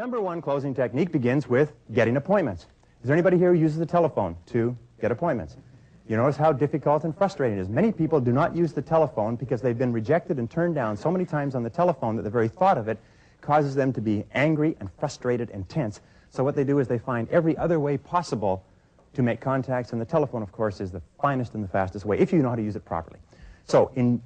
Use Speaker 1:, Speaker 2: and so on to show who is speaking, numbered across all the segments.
Speaker 1: Number one closing technique begins with getting appointments. Is there anybody here who uses the telephone to get appointments? You notice how difficult and frustrating it is. Many people do not use the telephone because they've been rejected and turned down so many times on the telephone that the very thought of it causes them to be angry and frustrated and tense. So what they do is they find every other way possible to make contacts, and the telephone, of course, is the finest and the fastest way, if you know how to use it properly. So in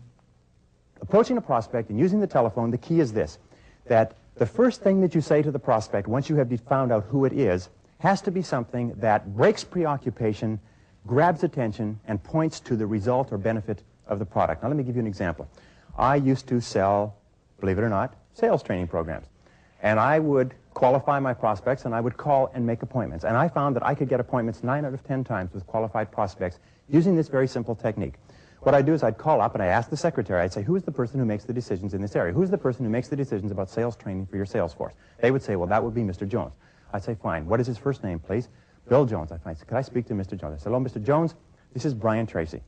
Speaker 1: approaching a prospect and using the telephone, the key is this, that the first thing that you say to the prospect, once you have found out who it is, has to be something that breaks preoccupation, grabs attention, and points to the result or benefit of the product. Now, let me give you an example. I used to sell, believe it or not, sales training programs. And I would qualify my prospects, and I would call and make appointments. And I found that I could get appointments 9 out of 10 times with qualified prospects using this very simple technique. What I'd do is I'd call up and I'd ask the secretary, I'd say, who is the person who makes the decisions in this area? Who's the person who makes the decisions about sales training for your sales force? They would say, well, that would be Mr. Jones. I'd say, fine. What is his first name, please? Bill Jones. I'd say, could I speak to Mr. Jones? I said, hello, Mr. Jones. This is Brian Tracy.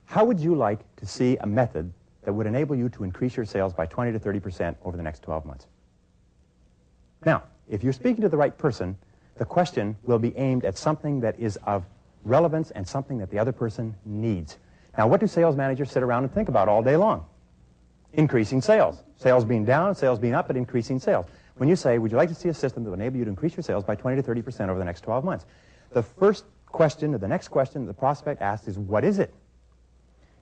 Speaker 1: How would you like to see a method that would enable you to increase your sales by 20 to 30% over the next 12 months? Now, if you're speaking to the right person, the question will be aimed at something that is of relevance and something that the other person needs. Now, what do sales managers sit around and think about all day long? Increasing sales. Sales being down, sales being up, but increasing sales. When you say, would you like to see a system that will enable you to increase your sales by 20 to 30% over the next 12 months? The first question, or the next question the prospect asks is, what is it?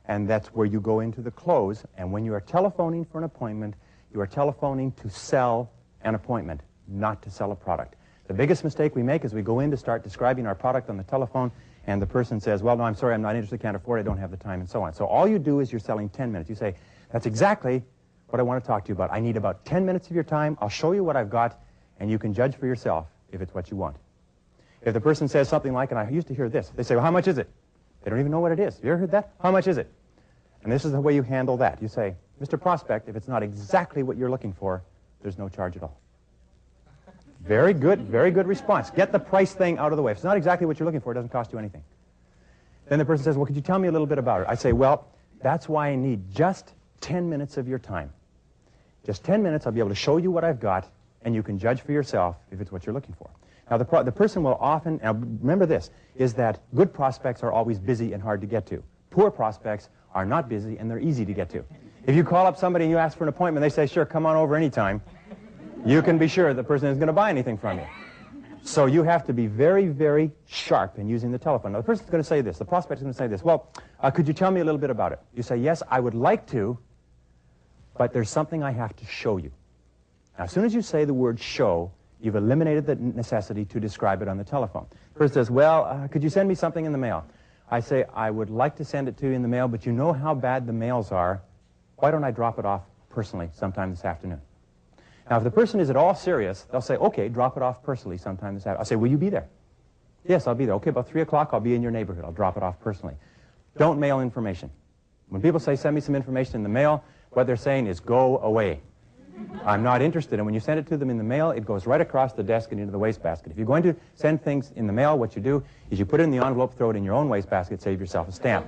Speaker 1: And that's where you go into the close. And when you are telephoning for an appointment, you are telephoning to sell an appointment, not to sell a product. The biggest mistake we make is we go in to start describing our product on the telephone, and the person says, well, no, I'm sorry, I'm not interested, can't afford it, I don't have the time, and so on. So all you do is you're selling 10 minutes. You say, that's exactly what I want to talk to you about. I need about 10 minutes of your time. I'll show you what I've got, and you can judge for yourself if it's what you want. If the person says something like, and I used to hear this, they say, well, how much is it? They don't even know what it is. You ever heard that? How much is it? And this is the way you handle that. You say, Mr. Prospect, if it's not exactly what you're looking for, there's no charge at all. Very good response. Get the price thing out of the way. If it's not exactly what you're looking for, it doesn't cost you anything. Then the person says, well, could you tell me a little bit about it? I say, well, that's why I need just 10 minutes of your time. Just 10 minutes, I'll be able to show you what I've got, and you can judge for yourself if it's what you're looking for. Now, the person will often, now remember this, is that good prospects are always busy and hard to get to. Poor prospects are not busy, and they're easy to get to. If you call up somebody and you ask for an appointment, they say, sure, come on over anytime. You can be sure the person isn't going to buy anything from you. So you have to be very sharp in using the telephone. Now, the person's going to say this. The prospect is going to say this. Well, could you tell me a little bit about it? You say, yes, I would like to, but there's something I have to show you. Now, as soon as you say the word show, you've eliminated the necessity to describe it on the telephone. The person says, well, could you send me something in the mail? I say, I would like to send it to you in the mail, but you know how bad the mails are. Why don't I drop it off personally sometime this afternoon? Now, if the person is at all serious, they'll say, okay, drop it off personally sometime this afternoon. I'll say, will you be there? Yes, I'll be there. Okay, about 3 o'clock, I'll be in your neighborhood. I'll drop it off personally. Don't mail information. When people say, send me some information in the mail, what they're saying is, go away. I'm not interested. And when you send it to them in the mail, it goes right across the desk and into the wastebasket. If you're going to send things in the mail, what you do is you put it in the envelope, throw it in your own wastebasket, save yourself a stamp.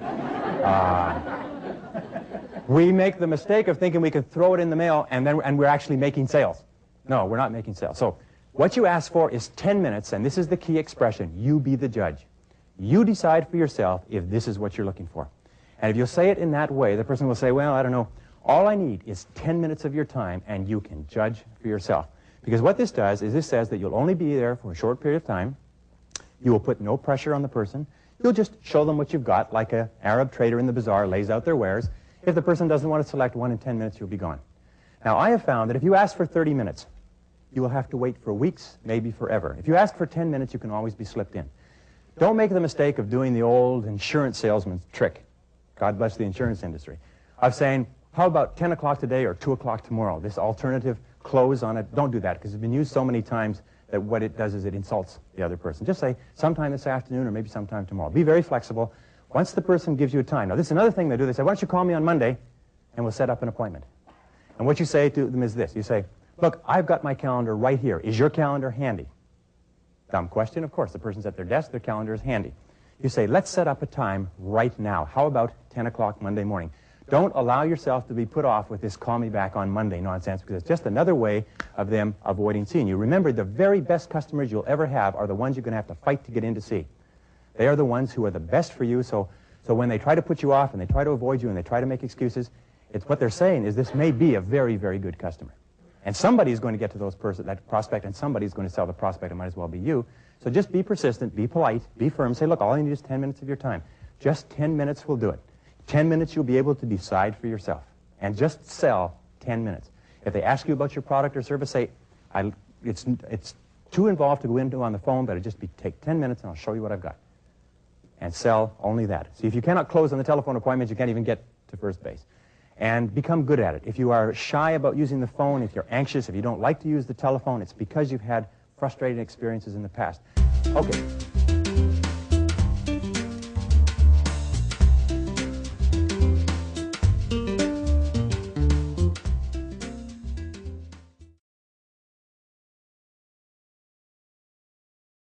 Speaker 1: We make the mistake of thinking we can throw it in the mail and we're actually making sales. No, we're not making sales. So what you ask for is 10 minutes, and this is the key expression. You be the judge. You decide for yourself if this is what you're looking for. And if you say it in that way, the person will say, well, I don't know. All I need is 10 minutes of your time, and you can judge for yourself. Because what this does is this says that you'll only be there for a short period of time. You will put no pressure on the person. You'll just show them what you've got, like an Arab trader in the bazaar lays out their wares. If the person doesn't want to select one in 10 minutes, you'll be gone. Now, I have found that if you ask for 30 minutes, you will have to wait for weeks, maybe forever. If you ask for 10 minutes, you can always be slipped in. Don't make the mistake of doing the old insurance salesman's trick. God bless the insurance industry. Of saying, how about 10 o'clock today or 2 o'clock tomorrow? This alternative close on it. Don't do that, because it's been used so many times that what it does is it insults the other person. Just say, sometime this afternoon or maybe sometime tomorrow. Be very flexible. Once the person gives you a time. Now, this is another thing they do. They say, why don't you call me on Monday, and we'll set up an appointment. And what you say to them is this. You say, look, I've got my calendar right here. Is your calendar handy? Dumb question, of course. The person's at their desk. Their calendar is handy. You say, let's set up a time right now. How about 10 o'clock Monday morning? Don't allow yourself to be put off with this call me back on Monday nonsense, because it's just another way of them avoiding seeing you. Remember, the very best customers you'll ever have are the ones you're going to have to fight to get in to see. They are the ones who are the best for you, so when they try to put you off and they try to avoid you and they try to make excuses, it's what they're saying is this may be a very, very good customer. And somebody's going to get to that prospect, and somebody's going to sell the prospect. It might as well be you. So just be persistent, be polite, be firm. Say, look, all I need is 10 minutes of your time. Just 10 minutes will do it. 10 minutes you'll be able to decide for yourself. And just sell 10 minutes. If they ask you about your product or service, say, it's too involved to go into on the phone, but take 10 minutes and I'll show you what I've got. And sell only that. See, if you cannot close on the telephone appointments, you can't even get to first base. And become good at it. If you are shy about using the phone, if you're anxious, if you don't like to use the telephone, it's because you've had frustrating experiences in the past. Okay.